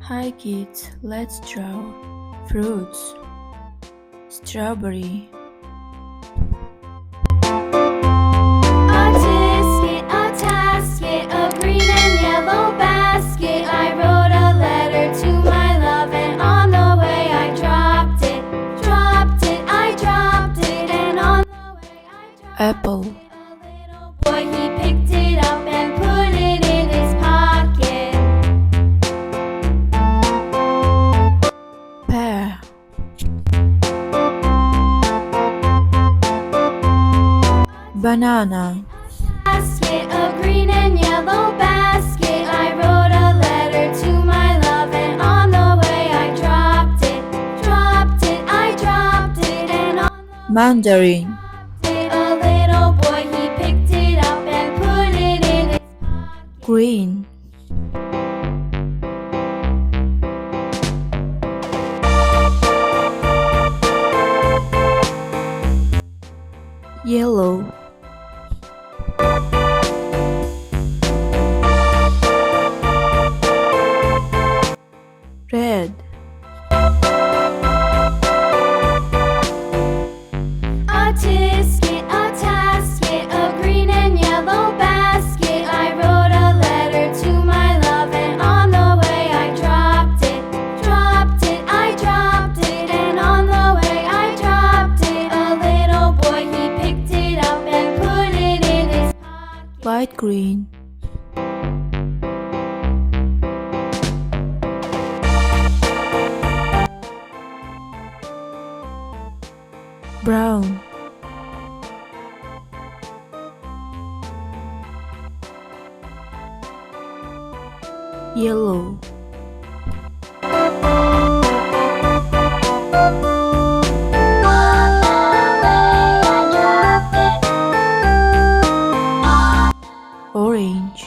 Hi kids, let's draw fruits. Strawberry, A tasket, a green and yellow basket. I wrote a letter to my love, and on the way I dropped it, I dropped it, and on the way I dropped apple, it. A little boy, he picked it up and put it in his pocket. pear, banana, Basket, a green and yellow basket. I wrote a letter to my love, and on the way I dropped it, I dropped it, and on the mandarin, way a little boy, he picked it up and put it in his pocket. green, yellow, red, A tasket, a green and yellow basket. I wrote a letter to my love, and on the way I dropped it, I dropped it, and on the way I dropped it. A little boy, he picked it up and put it in his pocket. light green, brown, yellow, orange,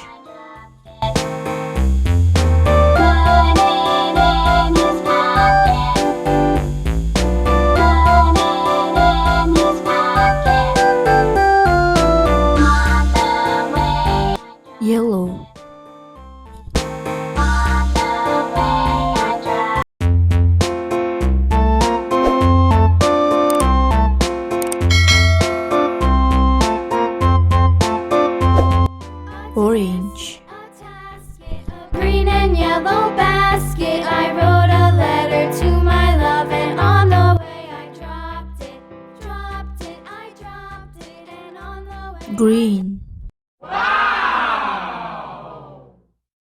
yellow, orange, Green and yellow basket. I wrote a letter to my love, and on the way I dropped it, I dropped it, and on the way green,